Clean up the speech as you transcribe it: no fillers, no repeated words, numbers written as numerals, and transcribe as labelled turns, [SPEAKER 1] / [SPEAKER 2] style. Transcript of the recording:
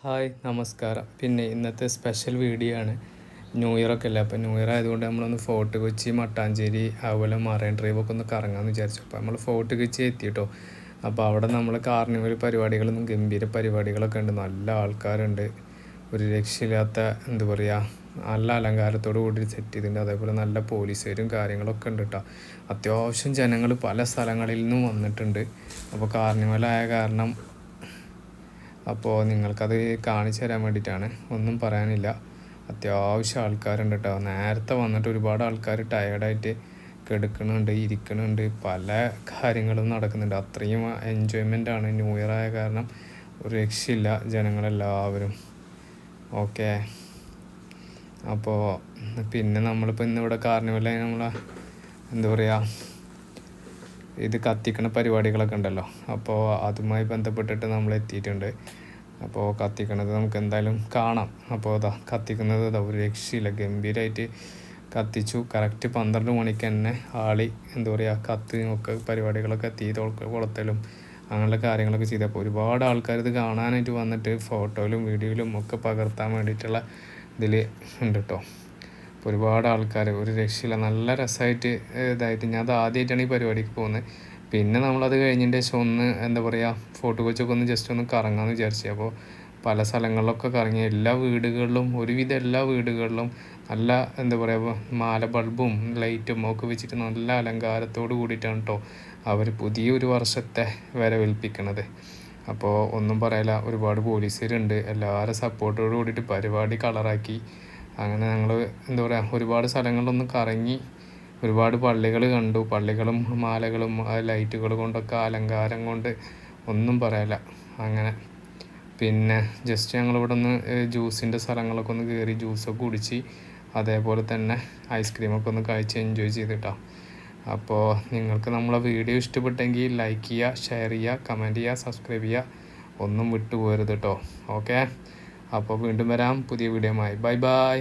[SPEAKER 1] Hi നമസ്കാരം. പിന്നെ ഇന്നത്തെ സ്പെഷ്യൽ വീഡിയോ ആണ്. ന്യൂ ഇയർ ഒക്കെ അല്ലേ, അപ്പോൾ ന്യൂ ഇയർ ആയതുകൊണ്ട് നമ്മളൊന്ന് ഫോർട്ട് കൊച്ചി, മട്ടാഞ്ചേരി, അതുപോലെ മറൈൻ ഡ്രൈവൊക്കെ ഒന്ന് കറങ്ങാമെന്ന് വിചാരിച്ചു. അപ്പോൾ നമ്മൾ ഫോർട്ട് കൊച്ചി എത്തിയിട്ടോ. അപ്പോൾ അവിടെ നമ്മൾ കാർണിവൽ പരിപാടികളൊന്നും ഗംഭീര പരിപാടികളൊക്കെ ഉണ്ട്. നല്ല ആൾക്കാരുണ്ട്, ഒരു രക്ഷയില്ലാത്ത എന്താ പറയുക, നല്ല അലങ്കാരത്തോടു കൂടി സെറ്റ് ചെയ്തിട്ടുണ്ട്. അതേപോലെ നല്ല പോലീസുകാരും കാര്യങ്ങളൊക്കെ ഉണ്ട് കേട്ടോ. അത്യാവശ്യം ജനങ്ങൾ പല സ്ഥലങ്ങളിൽ നിന്നും വന്നിട്ടുണ്ട്. അപ്പോൾ കാർണിവലായ കാരണം അപ്പോൾ നിങ്ങൾക്കത് കാണിച്ചു തരാൻ വേണ്ടിയിട്ടാണ്, ഒന്നും പറയാനില്ല. അത്യാവശ്യം ആൾക്കാരുണ്ട് കേട്ടോ. നേരത്തെ വന്നിട്ട് ഒരുപാട് ആൾക്കാർ ടയേർഡായിട്ട് കിടക്കുന്നുണ്ട്, ഇരിക്കുന്നുണ്ട്, പല കാര്യങ്ങളും നടക്കുന്നുണ്ട്. അത്രയും എൻജോയ്മെൻ്റാണ്. ന്യൂ ഇയർ ആയ കാരണം ഒരു രക്ഷയില്ല ജനങ്ങളെല്ലാവരും. ഓക്കെ, അപ്പോൾ പിന്നെ നമ്മളിപ്പോൾ ഇന്നിവിടെ കാർണിവലിൽ എന്താ പറയുക, ഇത് കത്തിക്കണ പരിപാടികളൊക്കെ ഉണ്ടല്ലോ. അപ്പോൾ അതുമായി ബന്ധപ്പെട്ടിട്ട് നമ്മൾ എത്തിയിട്ടുണ്ട്. അപ്പോൾ കത്തിക്കണത് നമുക്ക് എന്തായാലും കാണാം. അപ്പോൾ കത്തിക്കുന്നത് ഒരു രക്ഷയില്ല, ഗംഭീരമായിട്ട് കത്തിച്ചു. കറക്റ്റ് 12 മണിക്ക് തന്നെ ആളി എന്താ പറയുക കത്തിനൊക്കെ പരിപാടികളൊക്കെ തീ കൊളുത്തലും അങ്ങനെയുള്ള കാര്യങ്ങളൊക്കെ ചെയ്തപ്പോൾ ഒരുപാട് ആൾക്കാർ ഇത് കാണാനായിട്ട് വന്നിട്ട് ഫോട്ടോയിലും വീഡിയോയിലും ഒക്കെ പകർത്താൻ വേണ്ടിയിട്ടുള്ള ഇതിൽ ഉണ്ട് കേട്ടോ. അപ്പോൾ ഒരുപാട് ആൾക്കാർ, ഒരു രക്ഷയില്ല, നല്ല രസമായിട്ട് ഇതായിട്ട്. ഞാൻ അത് ആദ്യമായിട്ടാണ് ഈ പരിപാടിക്ക് പോകുന്നത്. പിന്നെ നമ്മളത് കഴിഞ്ഞതിൻ്റെ ശേഷം ഒന്ന് എന്താ പറയുക, ഫോർട്ട് കൊച്ചിയൊക്കെ ഒന്ന് ജസ്റ്റ് ഒന്ന് കറങ്ങാമെന്ന് വിചാരിച്ചു. അപ്പോൾ പല സ്ഥലങ്ങളിലൊക്കെ കറങ്ങി, എല്ലാ വീടുകളിലും, ഒരുവിധം എല്ലാ വീടുകളിലും നല്ല എന്താ പറയുക മാല ബൾബും ലൈറ്റും ഒക്കെ വെച്ചിട്ട് നല്ല അലങ്കാരത്തോട് കൂടിയിട്ടാണ് കേട്ടോ അവർ പുതിയൊരു വർഷത്തെ വരവേൽപ്പിക്കണത്. അപ്പോൾ ഒന്നും പറയില്ല, ഒരുപാട് പോലീസുകാരുണ്ട്. എല്ലാവരും സപ്പോർട്ടോട് കൂടിയിട്ട് പരിപാടി കളറാക്കി. അങ്ങനെ ഞങ്ങൾ എന്താ പറയുക ഒരുപാട് സ്ഥലങ്ങളിലൊന്നും കറങ്ങി, ഒരുപാട് പള്ളികൾ കണ്ടു. പള്ളികളും മാലകളും ലൈറ്റുകൾ കൊണ്ടൊക്കെ അലങ്കാരം കൊണ്ട് ഒന്നും പറയില്ല. അങ്ങനെ പിന്നെ ജസ്റ്റ് ഞങ്ങളിവിടെ ഒന്ന് ജ്യൂസിൻ്റെ സ്ഥലങ്ങളൊക്കെ ഒന്ന് കയറി ജ്യൂസൊക്കെ കുടിച്ച്, അതേപോലെ തന്നെ ഐസ്ക്രീമൊക്കെ ഒന്ന് കഴിച്ച് എൻജോയ് ചെയ്തിട്ടാണ്. അപ്പോൾ നിങ്ങൾക്ക് നമ്മളെ വീഡിയോ ഇഷ്ടപ്പെട്ടെങ്കിൽ ലൈക്ക് ചെയ്യുക, ഷെയർ ചെയ്യുക, കമൻറ്റ് ചെയ്യുക, സബ്സ്ക്രൈബ് ചെയ്യുക, ഒന്നും വിട്ടുപോകരുത് കേട്ടോ. ഓക്കെ, അപ്പോൾ വീണ്ടും വരാം പുതിയ വീഡിയോയുമായി. Bye bye.